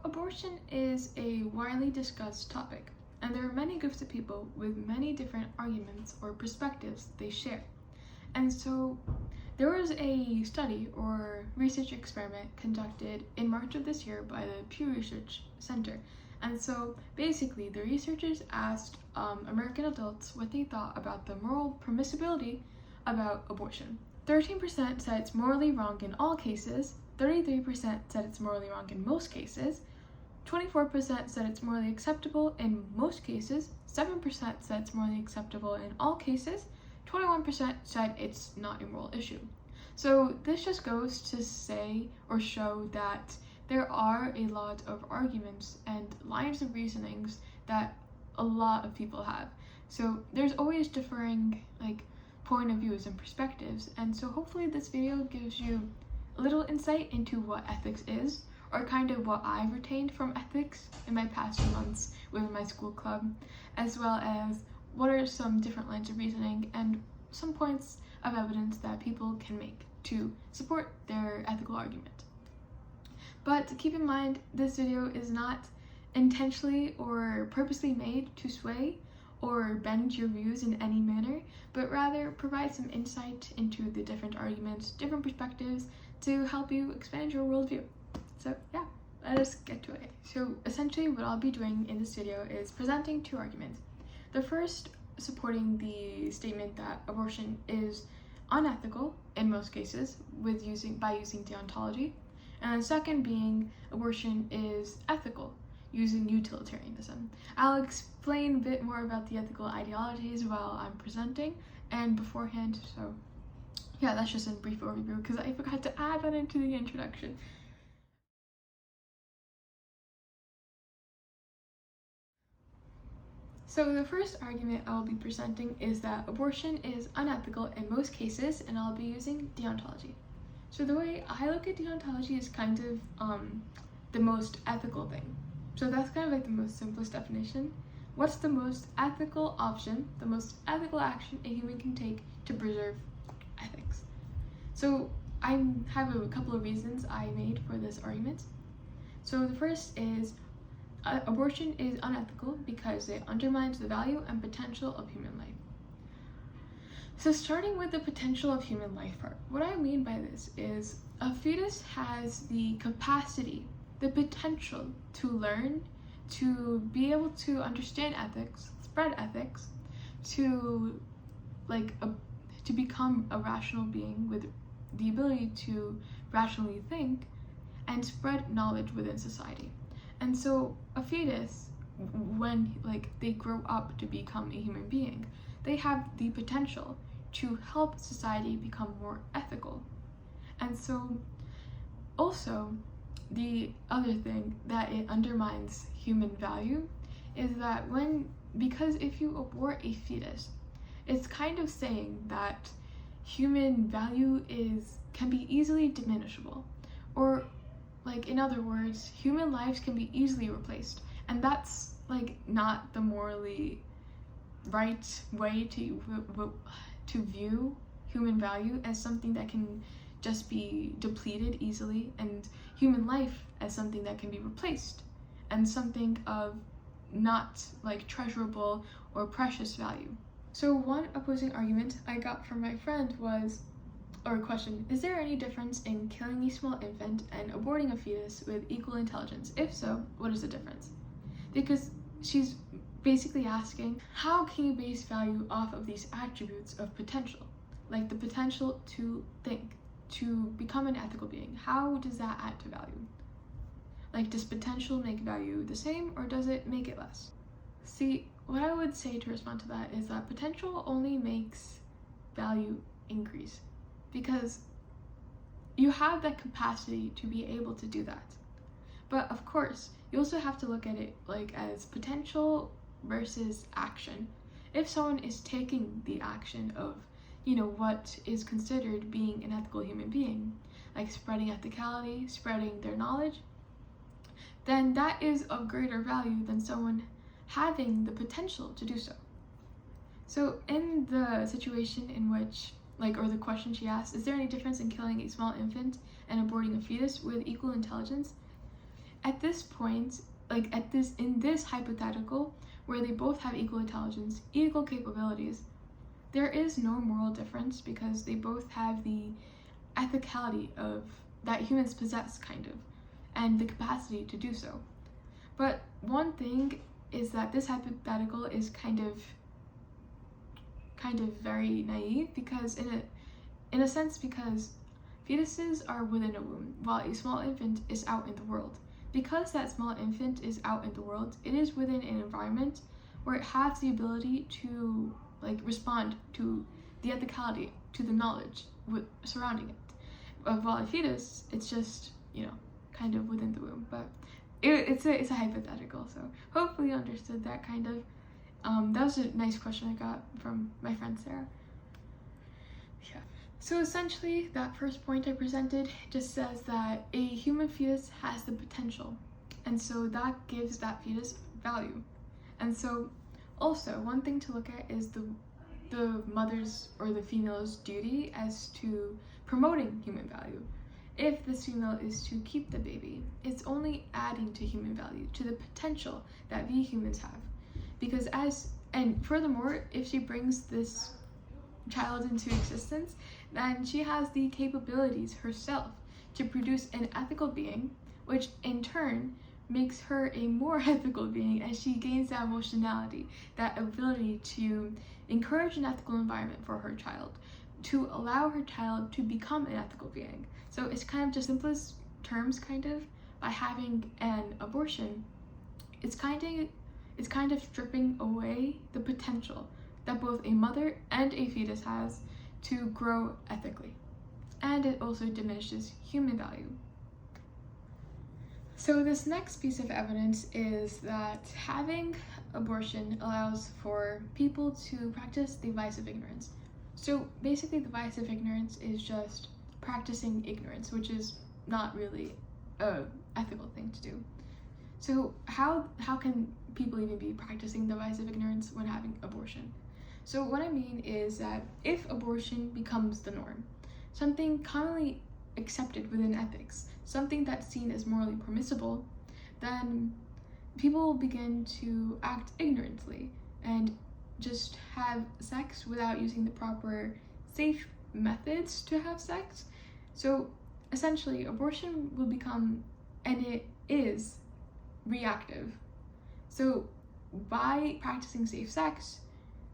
Abortion is a widely discussed topic, and there are many groups of people with many different arguments or perspectives they share. And so there was a study or research experiment conducted in March of this year by the Pew Research Center. And so basically the researchers asked American adults what they thought about the moral permissibility about abortion. 13% said it's morally wrong in all cases, 33% said it's morally wrong in most cases, 24% said it's morally acceptable in most cases, 7% said it's morally acceptable in all cases, 21% said it's not a moral issue. So this just goes to say or show that there are a lot of arguments and lines of reasonings that a lot of people have. So there's always differing point of views and perspectives, and so hopefully this video gives you a little insight into what ethics is, or kind of what I've retained from ethics in my past few months with my school club, as well as what are some different lines of reasoning and some points of evidence that people can make to support their ethical argument. But keep in mind, this video is not intentionally or purposely made to sway or bend your views in any manner, but rather provide some insight into the different arguments, different perspectives to help you expand your worldview. So yeah, let us get to it. So essentially what I'll be doing in this video is presenting two arguments. The first supporting the statement that abortion is unethical in most cases by using deontology, and the second being abortion is ethical using utilitarianism. I'll explain a bit more about the ethical ideologies while I'm presenting and beforehand, so yeah, that's just a brief overview because I forgot to add that into the introduction. So the first argument I will be presenting is that abortion is unethical in most cases, and I'll be using deontology. So the way I look at deontology is kind of the most ethical thing. So that's kind of like the most simplest definition. What's the most ethical option, the most ethical action a human can take to preserve ethics? So I have a couple of reasons I made for this argument. So the first is abortion is unethical because it undermines the value and potential of human life. So starting with the potential of human life part, what I mean by this is a fetus has the capacity, the potential to learn, to be able to understand ethics, spread ethics, to become a rational being with the ability to rationally think and spread knowledge within society. And so a fetus, when they grow up to become a human being, they have the potential to help society become more ethical. And so also the other thing that it undermines human value is that because if you abort a fetus, it's kind of saying that human value can be easily diminishable, or in other words, human lives can be easily replaced, and that's not the morally right way to view human value, as something that can just be depleted easily, and human life as something that can be replaced and something of not treasurable or precious value. So one opposing argument I got from my friend was, or question, is there any difference in killing a small infant and aborting a fetus with equal intelligence? If so, what is the difference? Because she's basically asking, how can you base value off of these attributes of potential? Like the potential to think, to become an ethical being. How does that add to value? Does potential make value the same, or does it make it less? See, what I would say to respond to that is that potential only makes value increase, because you have that capacity to be able to do that. But of course, you also have to look at it as potential versus action. If someone is taking the action of, what is considered being an ethical human being, like spreading ethicality, spreading their knowledge, then that is of greater value than someone having the potential to do so. So in the situation in which, or the question she asked, is there any difference in killing a small infant and aborting a fetus with equal intelligence? at this point, like in this hypothetical where they both have equal intelligence, equal capabilities, there is no moral difference because they both have the ethicality of that humans possess, kind of, and the capacity to do so. But one thing is that this hypothetical is kind of very naive, because in a sense, because fetuses are within a womb while a small infant is out in the world. Because that small infant is out in the world, it is within an environment where it has the ability to respond to the ethicality, to the knowledge surrounding it. While a fetus, it's just, kind of within the womb. But it's a hypothetical, so hopefully you understood that kind of. That was a nice question I got from my friend Sarah. Yeah. So essentially, that first point I presented just says that a human fetus has the potential, and so that gives that fetus value. And so also, one thing to look at is the mother's or the female's duty as to promoting human value. If this female is to keep the baby, it's only adding to human value, to the potential that we humans have. Because and furthermore, if she brings this child into existence, then she has the capabilities herself to produce an ethical being, which in turn makes her a more ethical being as she gains that emotionality, that ability to encourage an ethical environment for her child, to allow her child to become an ethical being. So it's kind of just simplest terms, kind of, by having an abortion, it's kind of stripping away the potential that both a mother and a fetus has to grow ethically. And it also diminishes human value. So this next piece of evidence is that having abortion allows for people to practice the vice of ignorance. So basically the vice of ignorance is just practicing ignorance, which is not really an ethical thing to do. So how can people even be practicing the vice of ignorance when having abortion? So what I mean is that if abortion becomes the norm, something commonly accepted within ethics, something that's seen as morally permissible, then people will begin to act ignorantly and just have sex without using the proper safe methods to have sex. So essentially, abortion will become, and it is, reactive. So by practicing safe sex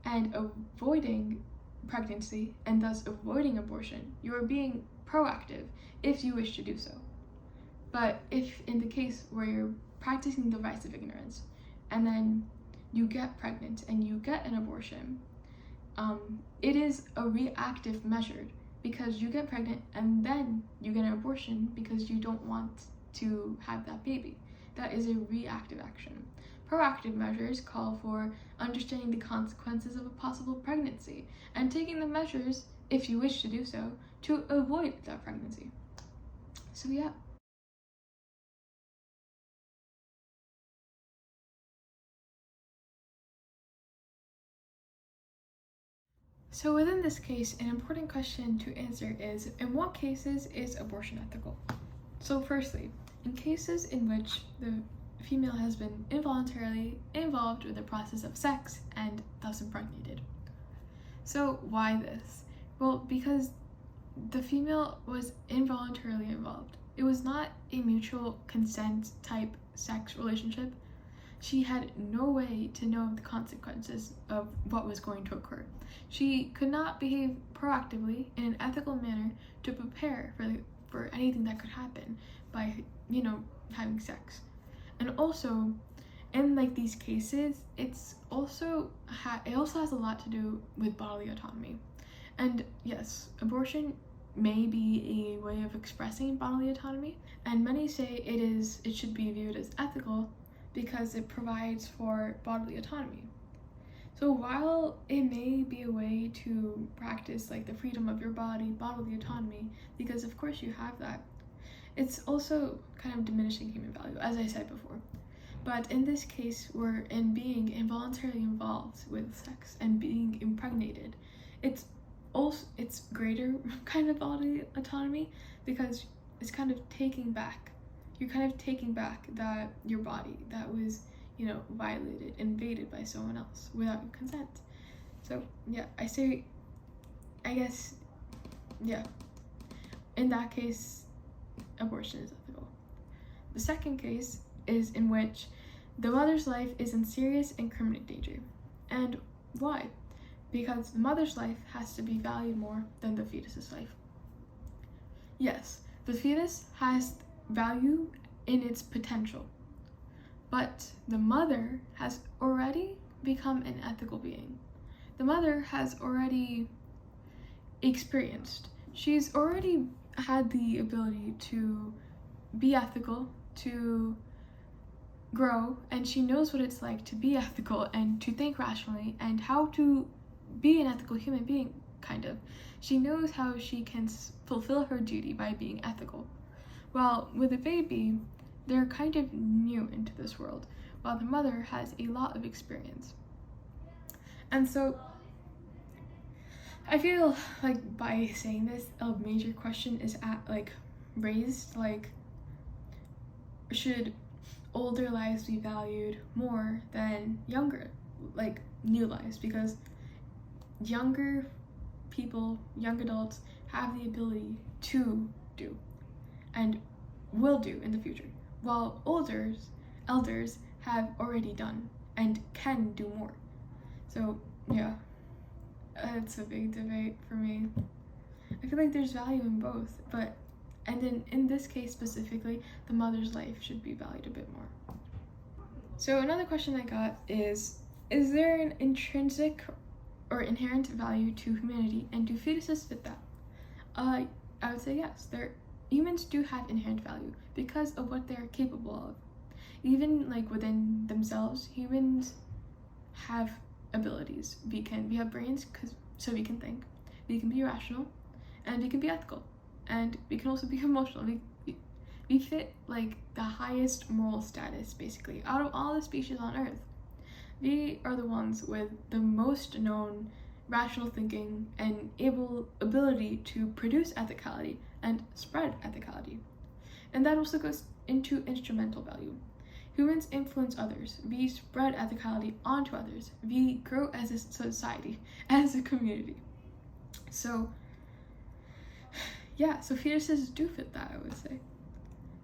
and avoiding pregnancy and thus avoiding abortion, you are being proactive if you wish to do so. But if in the case where you're practicing the vice of ignorance and then you get pregnant and you get an abortion, it is a reactive measure because you get pregnant and then you get an abortion because you don't want to have that baby. That is a reactive action. Proactive measures call for understanding the consequences of a possible pregnancy and taking the measures, if you wish to do so, to avoid that pregnancy. So yeah. So within this case, an important question to answer is, in what cases is abortion ethical? So firstly, in cases in which the female has been involuntarily involved with the process of sex and thus impregnated. So why this? Well, because the female was involuntarily involved. It was not a mutual consent type sex relationship. She had no way to know the consequences of what was going to occur. She could not behave proactively in an ethical manner to prepare for anything that could happen by, having sex. And also, in these cases, it also has a lot to do with bodily autonomy. And yes, abortion may be a way of expressing bodily autonomy, and many say it should be viewed as ethical because it provides for bodily autonomy. So while it may be a way to practice the freedom of your body, bodily autonomy, because of course you have that, it's also kind of diminishing human value, as I said before. But in this case, we're in being involuntarily involved with sex and being impregnated, it's greater kind of bodily autonomy because it's kind of taking back you're kind of taking back your body that was, violated, invaded by someone else without your consent. So yeah, I guess, yeah, in that case, abortion is ethical. The second case is in which the mother's life is in serious and permanent danger. And why? Because the mother's life has to be valued more than the fetus's life. Yes, the fetus has value in its potential, but the mother has already become an ethical being. The mother has already experienced. She's already had the ability to be ethical, to grow, and she knows what it's like to be ethical and to think rationally and how to be an ethical human being, kind of. She knows how she can fulfill her duty by being ethical. While with a baby, they're kind of new into this world, while the mother has a lot of experience. And so I feel like by saying this, a major question is raised, should older lives be valued more than younger, new lives? Because younger people, young adults, have the ability to do and will do in the future, while elders have already done and can do more. So yeah, it's a big debate for me. I feel like there's value in both, and then in this case specifically, the mother's life should be valued a bit more. So another question I got is there an intrinsic or inherent value to humanity, and do fetuses fit that? I would say yes. Humans do have inherent value because of what they're capable of. Even within themselves, humans have abilities. We have brains so we can think. We can be rational, and we can be ethical, and we can also be emotional. We fit the highest moral status basically out of all the species on Earth. We are the ones with the most known rational thinking and ability to produce ethicality and spread ethicality. And that also goes into instrumental value. Humans influence others. We spread ethicality onto others. We grow as a society, as a community. So yeah, so fetuses do fit that, I would say.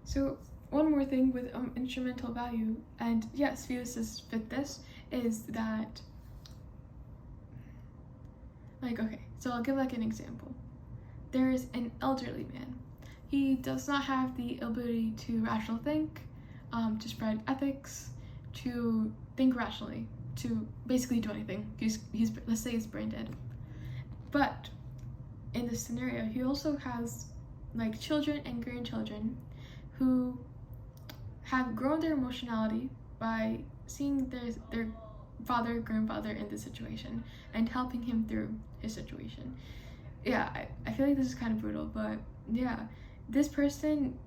So one more thing with instrumental value, and yes, fetuses fit this, is that okay, so I'll give an example. There is an elderly man. He does not have the ability to rational think, to spread ethics, to think rationally, to basically do anything. He's let's say he's brain dead. But in this scenario, he also has children and grandchildren who have grown their emotionality by seeing their father, grandfather in this situation and helping him through his situation. Yeah, I feel like this is kind of brutal, but yeah, this person,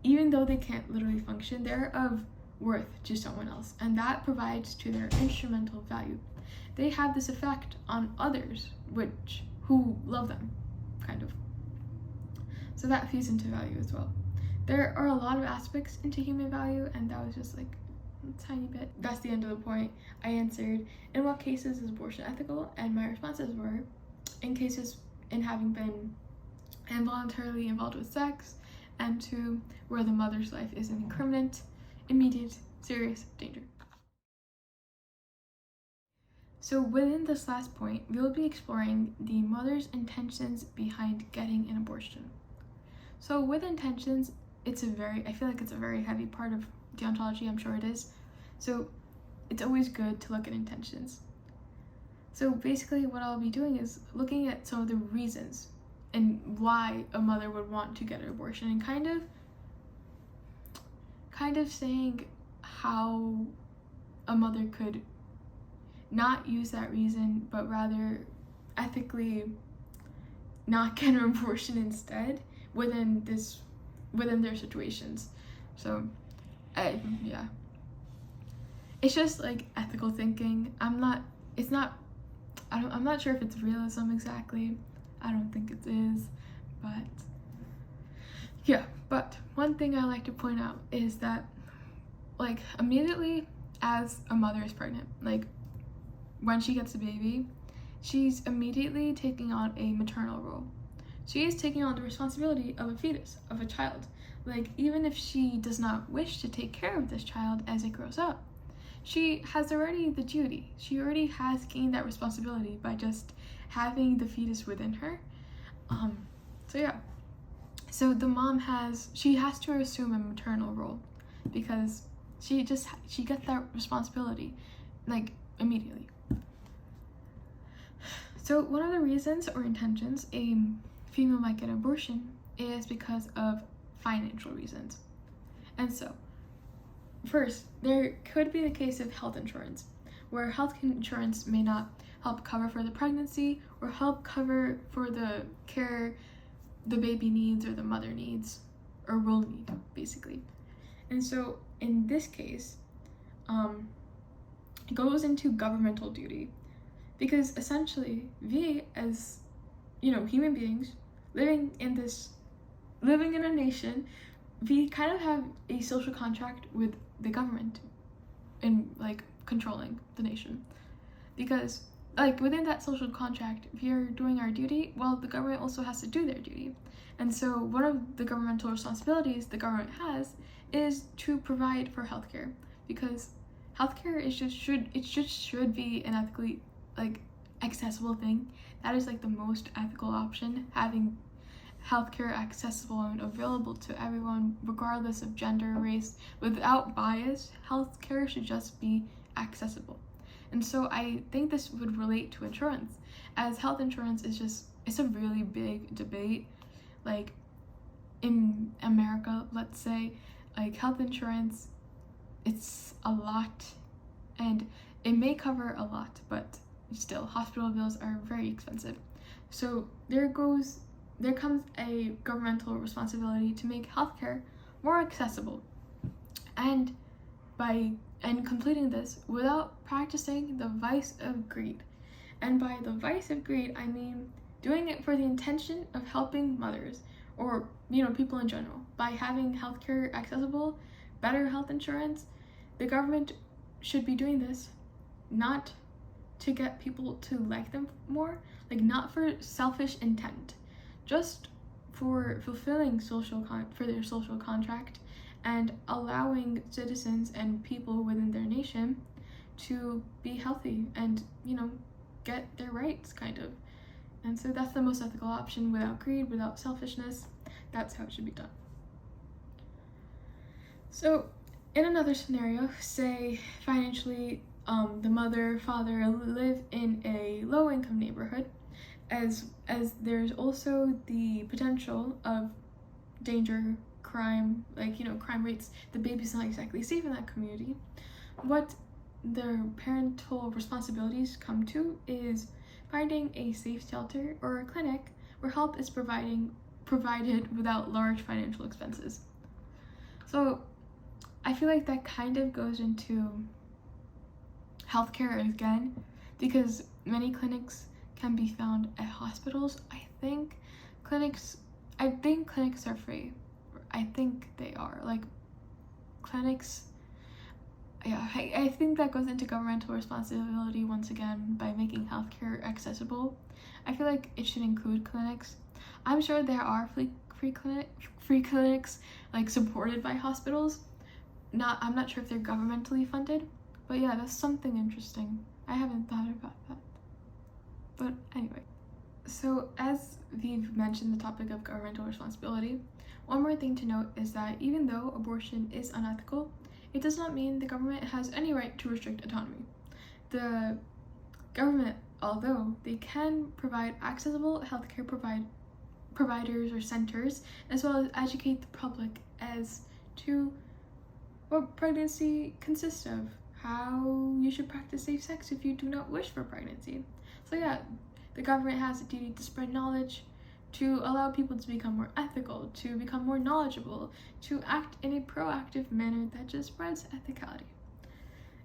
even though they can't literally function, they're of worth to someone else, and that provides to their instrumental value. They have this effect on others who love them, kind of. So that feeds into value as well. There are a lot of aspects into human value, and that was just a tiny bit. That's the end of the point. I answered, in what cases is abortion ethical? And my responses were, in cases in having been involuntarily involved with sex, and 2, where the mother's life is in imminent, immediate, serious danger. So within this last point, we will be exploring the mother's intentions behind getting an abortion. So with intentions, I feel like it's a very heavy part of deontology, I'm sure it is. So it's always good to look at intentions. So basically what I'll be doing is looking at some of the reasons and why a mother would want to get an abortion, and kind of saying how a mother could not use that reason, but rather ethically not get an abortion instead within their situations. So yeah, it's just ethical thinking. I'm not sure if it's realism exactly. I don't think it is, but Yeah, but one thing I like to point out is that, like, immediately as a mother is pregnant, like, when she gets a baby, she's immediately taking on a maternal role. She is taking on the responsibility of a fetus, of a child. Like, even if she does not wish to take care of this child as it grows up, she has already the duty. She already has gained that responsibility by just having the fetus within her. So yeah. So the mom has to assume a maternal role because she gets that responsibility, like, immediately. So one of the reasons or intentions a female might get abortion is because of financial reasons. And so, first, there could be the case of health insurance, where health insurance may not help cover for the pregnancy or help cover for the care the baby needs or the mother needs or will need, basically. And so in this case, it goes into governmental duty, because essentially we, as human beings living in a nation, we kind of have a social contract with the government in, like, controlling the nation, because, like, within that social contract, if you're doing our duty, well, the government also has to do their duty. And so one of the governmental responsibilities the government has is to provide for healthcare, because healthcare should be an ethically, like, accessible thing. That is, like, the most ethical option, having healthcare accessible and available to everyone, regardless of gender, race, without bias. Healthcare should just be accessible. And so I think this would relate to insurance, as health insurance it's a really big debate. Like, in America, let's say, like, health insurance, it's a lot, and it may cover a lot, but still, hospital bills are very expensive. So there comes a governmental responsibility to make healthcare more accessible, and completing this without practicing the vice of greed. And by the vice of greed, I mean doing it for the intention of helping mothers or people in general. By having healthcare accessible, better health insurance, the government should be doing this not to get people to like them more, like, not for selfish intent, just for fulfilling for their social contract and allowing citizens and people within their nation to be healthy and get their rights, kind of. And so that's the most ethical option, without greed, without selfishness. That's how it should be done. So in another scenario, say financially the mother, father live in a low-income neighborhood, as there's also the potential of danger, crime, crime rates. The baby's not exactly safe in that community. What their parental responsibilities come to is finding a safe shelter or a clinic where help is provided without large financial expenses. So I feel like that kind of goes into healthcare again, because many clinics can be found at hospitals. I think clinics are free. I think they are. Like, clinics, yeah, I think that goes into governmental responsibility once again by making healthcare accessible. I feel like it should include clinics. I'm sure there are free clinics, like, supported by hospitals. I'm not sure if they're governmentally funded, but yeah, that's something interesting. I haven't thought about that. But anyway, so as we've mentioned the topic of governmental responsibility, one more thing to note is that even though abortion is unethical, it does not mean the government has any right to restrict autonomy. The government, although they can provide accessible healthcare providers or centers, as well as educate the public as to what pregnancy consists of, how you should practice safe sex if you do not wish for pregnancy. So yeah, the government has a duty to spread knowledge, to allow people to become more ethical, to become more knowledgeable, to act in a proactive manner that just spreads ethicality.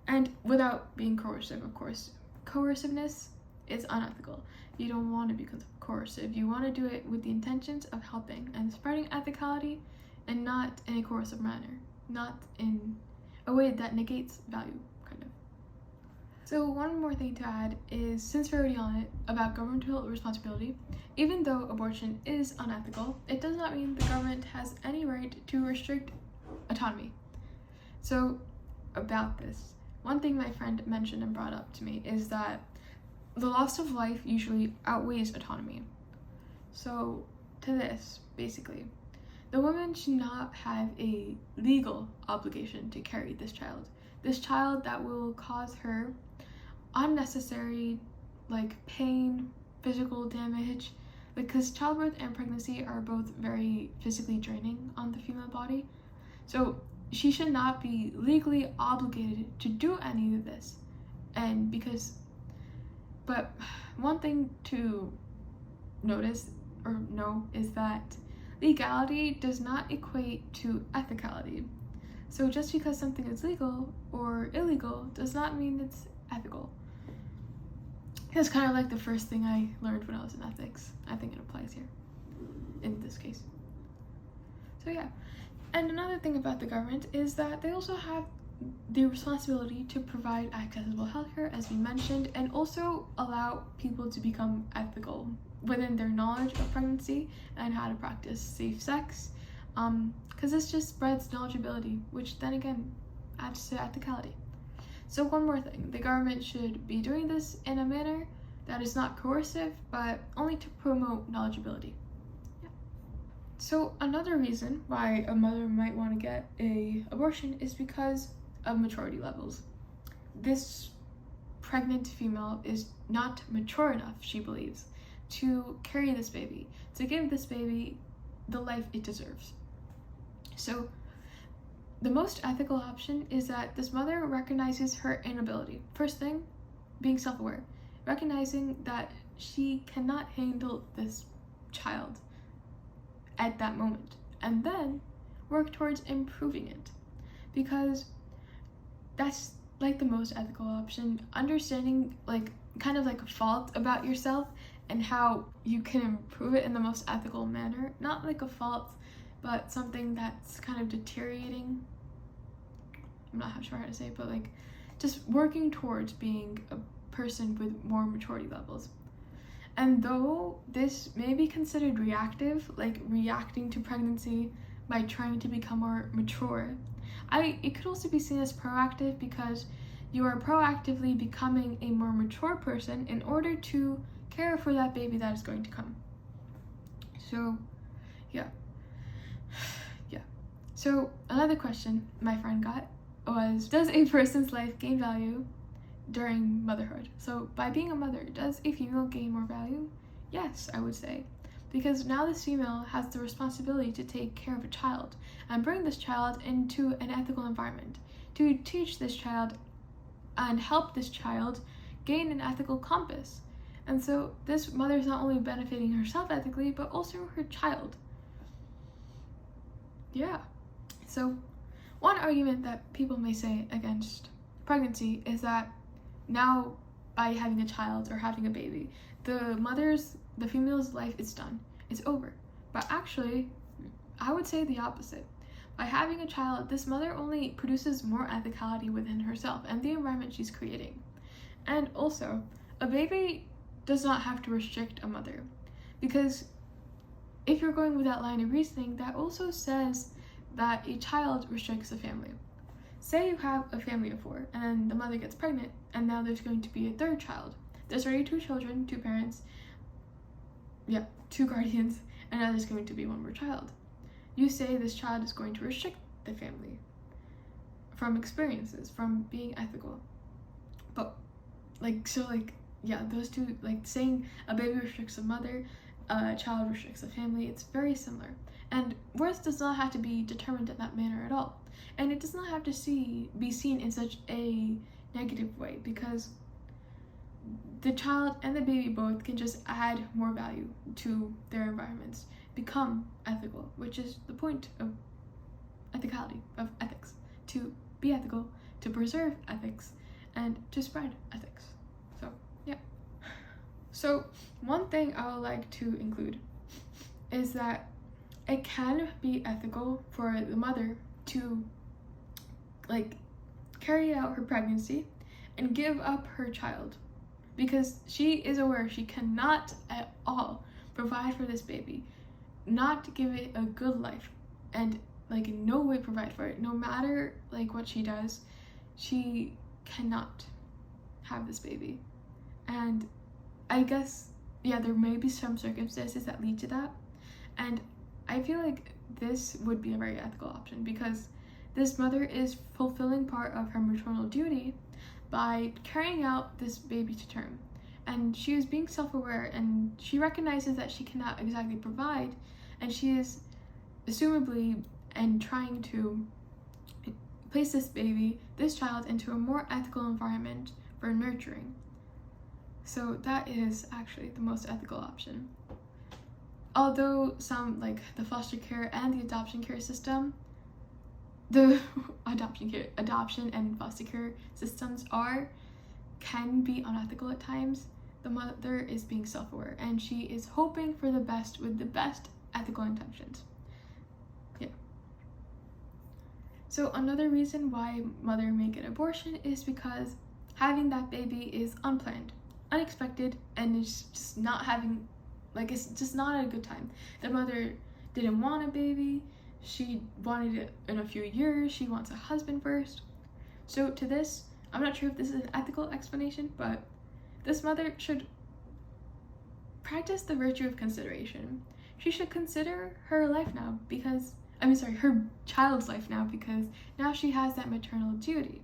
And without being coercive, of course. Coerciveness is unethical. You don't want to be coercive. You want to do it with the intentions of helping and spreading ethicality, and not in a coercive manner, not in a way that negates value, kind of. So one more thing to add is, since we're already on it, about governmental responsibility. Even though abortion is unethical, it does not mean the government has any right to restrict autonomy. So about this, one thing my friend mentioned and brought up to me is that the loss of life usually outweighs autonomy. So to this, basically, the woman should not have a legal obligation to carry this child that will cause her unnecessary pain, physical damage, because childbirth and pregnancy are both very physically draining on the female body. So she should not be legally obligated to do any of this. But one thing to notice or know is that legality does not equate to ethicality. So just because something is legal or illegal does not mean it's ethical. It's kind of like the first thing I learned when I was in ethics. I think it applies here, in this case. So yeah. And another thing about the government is that they also have the responsibility to provide accessible healthcare, as we mentioned, and also allow people to become ethical within their knowledge of pregnancy and how to practice safe sex, because this just spreads knowledgeability, which then again adds to ethicality. So one more thing, the government should be doing this in a manner that is not coercive, but only to promote knowledgeability. Yeah. So another reason why a mother might want to get an abortion is because of maturity levels. This pregnant female is not mature enough, she believes, to carry this baby, to give this baby the life it deserves. So the most ethical option is that this mother recognizes her inability. First thing, being self-aware, recognizing that she cannot handle this child at that moment, and then work towards improving it, because that's the most ethical option. Understanding kind of a fault about yourself and how you can improve it in the most ethical manner, not a fault, but something that's kind of deteriorating. I'm not sure how to say it, but just working towards being a person with more maturity levels. And though this may be considered reactive, reacting to pregnancy by trying to become more mature, it could also be seen as proactive, because you are proactively becoming a more mature person in order to care for that baby that is going to come. So yeah. So another question my friend got was, does a person's life gain value during motherhood? So by being a mother, does a female gain more value? Yes, I would say, because now this female has the responsibility to take care of a child and bring this child into an ethical environment, to teach this child and help this child gain an ethical compass. And so this mother is not only benefiting herself ethically, but also her child. Yeah. So one argument that people may say against pregnancy is that now, by having a child or having a baby, the female's life is done. It's over. But actually, I would say the opposite. By having a child, this mother only produces more ethicality within herself and the environment she's creating. And also, a baby does not have to restrict a mother, because if you're going with that line of reasoning, that also says that a child restricts a family. Say you have a family of 4 and the mother gets pregnant, and now there's going to be a third child. There's already 2 children, 2 parents, 2 guardians, and now there's going to be 1 more child. You say this child is going to restrict the family from experiences, from being ethical. But those two, saying a baby restricts a mother, a child restricts a family, it's very similar. And worth does not have to be determined in that manner at all. And it does not have to be seen in such a negative way, because the child and the baby both can just add more value to their environments, become ethical, which is the point of ethicality, of ethics, to be ethical, to preserve ethics, and to spread ethics. So, yeah. So one thing I would like to include is that it can be ethical for the mother to like carry out her pregnancy and give up her child, because she is aware she cannot at all provide for this baby, not give it a good life, and like in no way provide for it. No matter like what she does, she cannot have this baby. And I guess, yeah, there may be some circumstances that lead to that, and I feel like this would be a very ethical option, because this mother is fulfilling part of her maternal duty by carrying out this baby to term. And she is being self-aware, and she recognizes that she cannot exactly provide, and she is assumably and trying to place this child into a more ethical environment for nurturing. So that is actually the most ethical option. Although some, like the foster care and the adoption care system, the adoption and foster care systems can be unethical at times, the mother is being self-aware, and she is hoping for the best with the best ethical intentions. Yeah. So another reason why mother may get abortion is because having that baby is unplanned, unexpected, and it's just not having, like, it's just not a good time. The mother didn't want a baby. She wanted it in a few years. She wants a husband first. So to this, I'm not sure if this is an ethical explanation, but this mother should practice the virtue of consideration. She should consider her life now her child's life now, because now she has that maternal duty.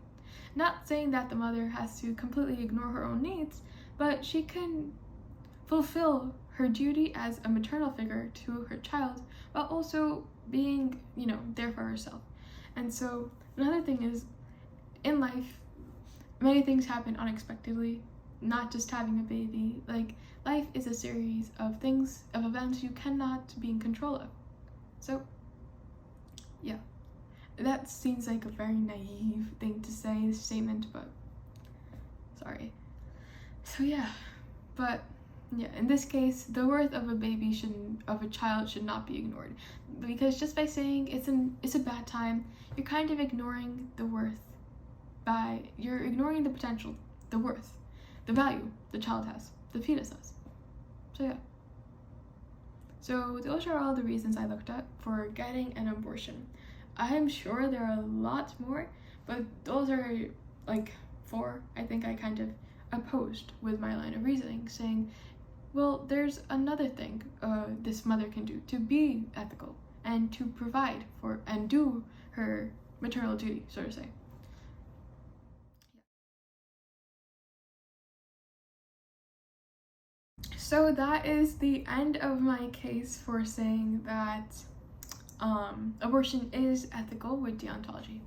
Not saying that the mother has to completely ignore her own needs, but she can fulfill her duty as a maternal figure to her child while also being, there for herself. And so another thing is, in life, many things happen unexpectedly, not just having a baby. Like, life is a series of events you cannot be in control of. So, yeah. That seems like a very naive thing to say, this statement, but sorry. So yeah, but yeah, in this case, the worth of a child should not be ignored, because just by saying it's a bad time, you're kind of ignoring the worth. You're ignoring the potential, the worth, the value the child has, the fetus has. So yeah. So those are all the reasons I looked at for getting an abortion. I am sure there are lots more, but those are like 4 I think I kind of opposed with my line of reasoning, saying, well, there's another thing this mother can do to be ethical and to provide for and do her maternal duty, so to say. So that is the end of my case for saying that abortion is ethical with deontology.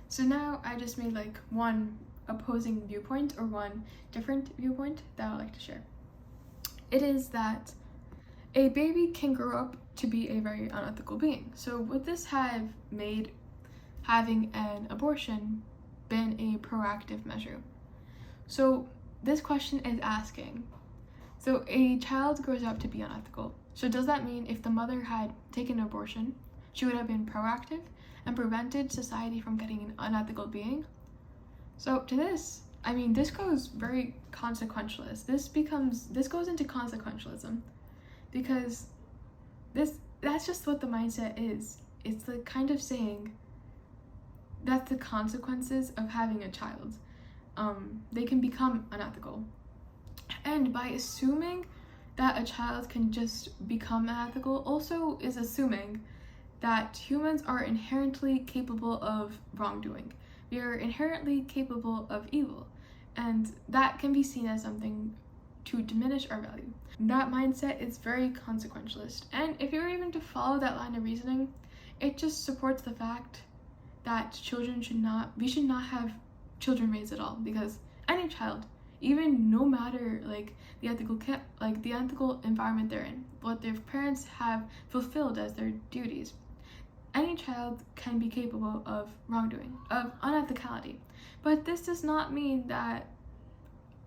So now I just made like one opposing viewpoint, or one different viewpoint that I would like to share. It is that a baby can grow up to be a very unethical being. So would this have made having an abortion been a proactive measure? So this question is asking, so a child grows up to be unethical. So does that mean if the mother had taken an abortion, she would have been proactive and prevented society from getting an unethical being? So to this, this goes very consequentialist. This goes into consequentialism, because that's just what the mindset is. It's the kind of saying that the consequences of having a child, they can become unethical. And by assuming that a child can just become unethical also is assuming that humans are inherently capable of wrongdoing. We are inherently capable of evil, and that can be seen as something to diminish our value. That mindset is very consequentialist, and if you were even to follow that line of reasoning, it just supports the fact that we should not have children raised at all, because any child, even no matter the ethical environment they're in, what their parents have fulfilled as their duties, any child can be capable of wrongdoing, of unethicality. But this does not mean that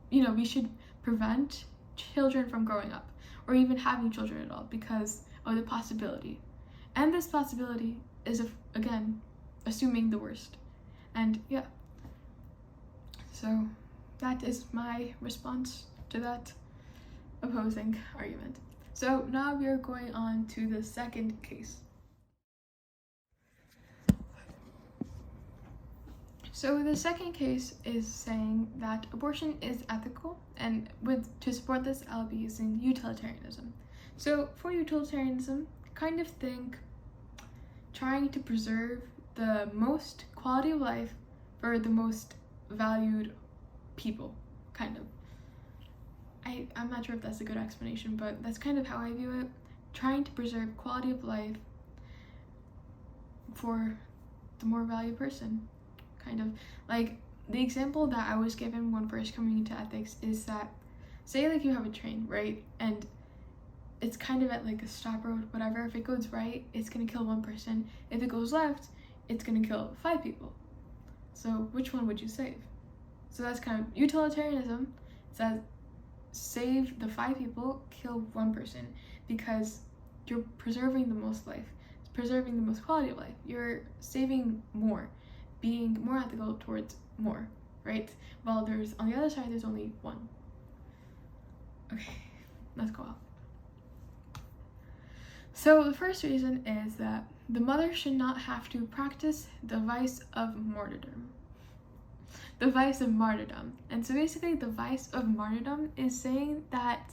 we should prevent children from growing up or even having children at all because of the possibility. And this possibility is, again, assuming the worst. And yeah, so that is my response to that opposing argument. So now we are going on to the second case. So the second case is saying that abortion is ethical, and to support this, I'll be using utilitarianism. So for utilitarianism, kind of think trying to preserve the most quality of life for the most valued people, kind of. I'm not sure if that's a good explanation, but that's kind of how I view it. Trying to preserve quality of life for the more valued person. Kind of like the example that I was given when first coming into ethics is that, say like you have a train, right? And it's kind of at like a stop road, whatever. If it goes right, it's gonna kill one person. If it goes left, it's gonna kill 5 people. So which one would you save? So that's kind of utilitarianism. It says save the 5 people, kill 1 person, because you're preserving the most life. It's preserving the most quality of life. You're saving more, being more ethical towards more, right? While there's, on the other side, there's only 1. Okay, let's go on. So the first reason is that the mother should not have to practice the vice of martyrdom. The vice of martyrdom. And so basically the vice of martyrdom is saying that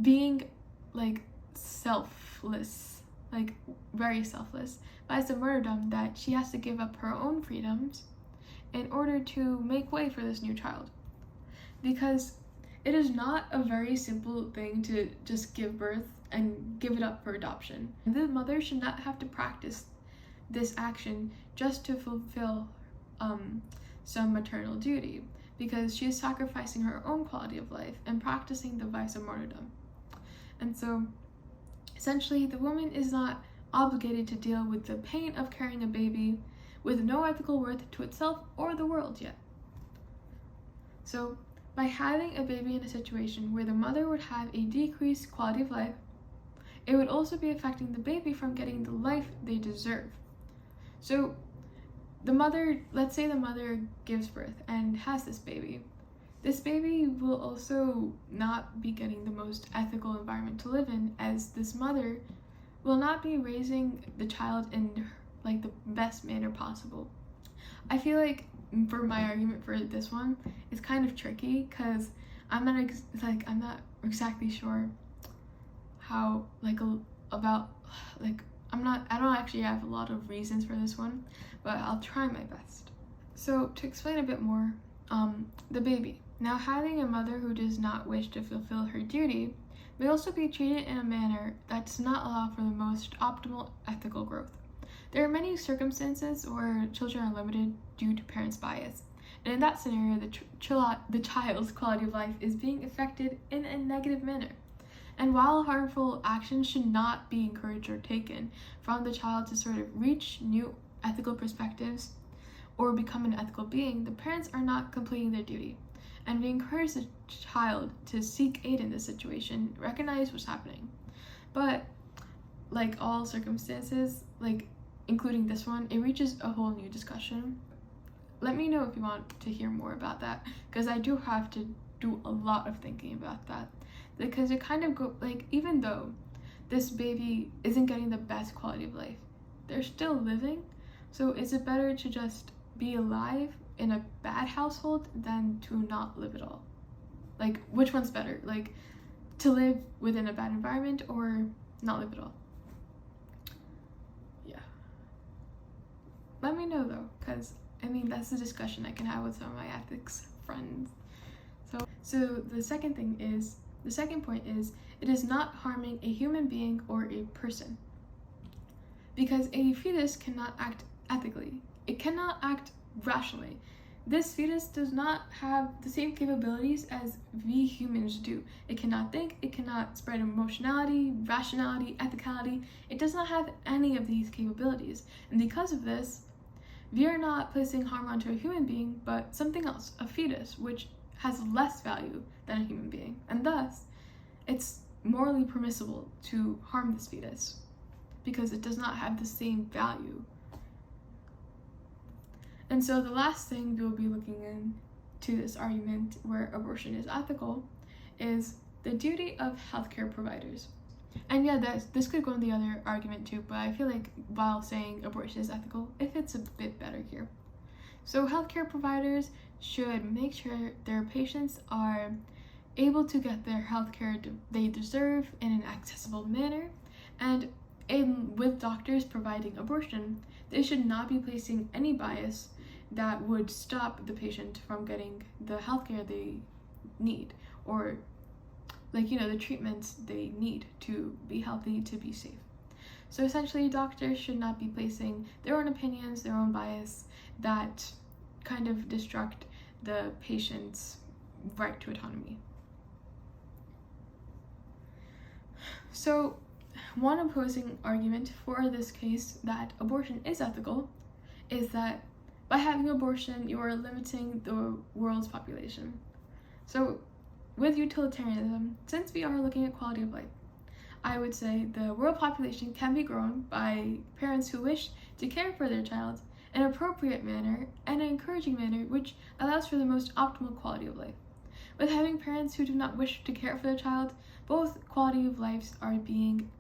being like selfless, like very selfless, vice of martyrdom, that she has to give up her own freedoms in order to make way for this new child. Because it is not a very simple thing to just give birth and give it up for adoption. The mother should not have to practice this action just to fulfill some maternal duty, because she is sacrificing her own quality of life and practicing the vice of martyrdom. And so essentially the woman is not obligated to deal with the pain of carrying a baby with no ethical worth to itself or the world yet. So by having a baby in a situation where the mother would have a decreased quality of life, it would also be affecting the baby from getting the life they deserve. So the mother, let's say the mother gives birth and has this baby. This baby will also not be getting the most ethical environment to live in, as this mother will not be raising the child in like the best manner possible. I feel like for my argument for this one, it's kind of tricky because I'm not exactly sure how I don't actually have a lot of reasons for this one, but I'll try my best. So to explain a bit more, the baby. Now, having a mother who does not wish to fulfill her duty may also be treated in a manner that does not allow for the most optimal ethical growth. There are many circumstances where children are limited due to parents' bias, and in that scenario, the child's quality of life is being affected in a negative manner. And while harmful actions should not be encouraged or taken from the child to sort of reach new ethical perspectives or become an ethical being, the parents are not completing their duty. And we encourage the child to seek aid in this situation, recognize what's happening. But like all circumstances, like including this one, it reaches a whole new discussion. Let me know if you want to hear more about that, because I do have to do a lot of thinking about that. Because it kind of even though this baby isn't getting the best quality of life, they're still living. So is it better to just be alive in a bad household than to not live at all? Like, which one's better? Like, to live within a bad environment or not live at all? Yeah. Let me know though, because I mean, that's a discussion I can have with some of my ethics friends. So the second point is, it is not harming a human being or a person. Because a fetus cannot act ethically. It cannot act rationally. This fetus does not have the same capabilities as we humans do. It cannot think, it cannot spread emotionality, rationality, ethicality. It does not have any of these capabilities. And because of this, we are not placing harm onto a human being, but something else, a fetus, which has less value than a human being. And thus, it's morally permissible to harm this fetus because it does not have the same value. And so the last thing we'll be looking into this argument where abortion is ethical is the duty of healthcare providers. And yeah, this could go in the other argument too, but I feel like while saying abortion is ethical, it fits a bit better here. So healthcare providers should make sure their patients are able to get their healthcare they deserve in an accessible manner, and with doctors providing abortion, they should not be placing any bias that would stop the patient from getting the healthcare they need, or the treatments they need to be healthy, to be safe. So essentially, doctors should not be placing their own opinions, their own bias that kind of destruct the patient's right to autonomy. So one opposing argument for this case that abortion is ethical is that by having abortion, you are limiting the world's population. So with utilitarianism, since we are looking at quality of life, I would say the world population can be grown by parents who wish to care for their child in an appropriate manner and an encouraging manner which allows for the most optimal quality of life. With having parents who do not wish to care for their child, both quality of lives are being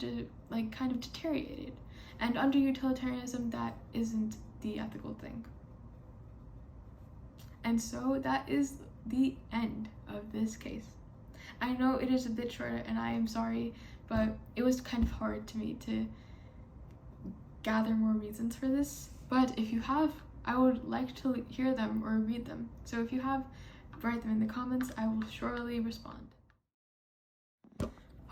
kind of deteriorated, and under utilitarianism, that isn't the ethical thing. And so that is the end of this case. I know it is a bit shorter, and I am sorry, but it was kind of hard to me to gather more reasons for this. But if you have, I would like to hear them or read them. So if you have, write them in the comments. I will surely respond.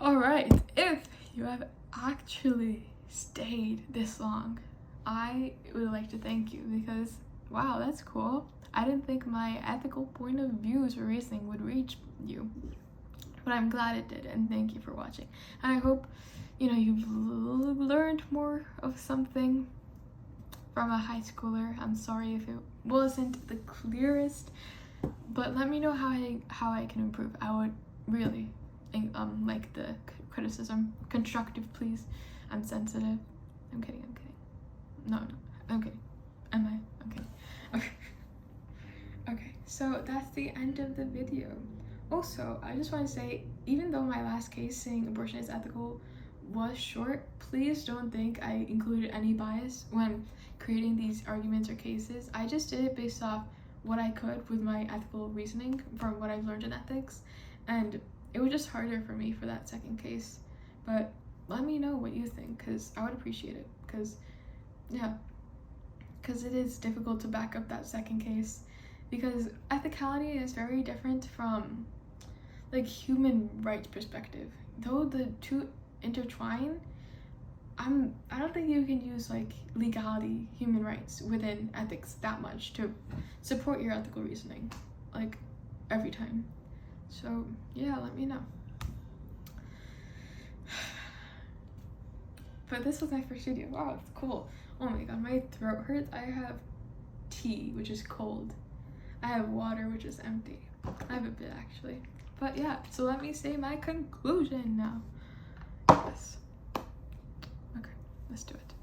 Alright, if you have actually stayed this long, I would like to thank you because, wow, that's cool. I didn't think my ethical point of views or reasoning would reach you, but I'm glad it did, and thank you for watching. And I hope, you've learned more of something from a high schooler. I'm sorry if it wasn't the clearest, but let me know how I can improve. I would really like the criticism. Constructive, please. I'm sensitive. I'm kidding. No, I'm kidding. Am I? I'm kidding. Okay, so that's the end of the video. Also, I just want to say, even though my last case saying abortion is ethical was short, please don't think I included any bias when creating these arguments or cases. I just did it based off what I could with my ethical reasoning from what I've learned in ethics, and it was just harder for me for that second case. But let me know what you think, because I would appreciate it, because it is difficult to back up that second case, because ethicality is very different from human rights perspective. Though the two intertwine, I don't think you can use legality, human rights within ethics that much to support your ethical reasoning every time. So yeah, let me know. But this was my first video. Wow, it's cool. Oh my god, my throat hurts. I have tea, which is cold. I have water, which is empty. I have a bit actually. But yeah, so let me say my conclusion now. Yes. Okay, let's do it.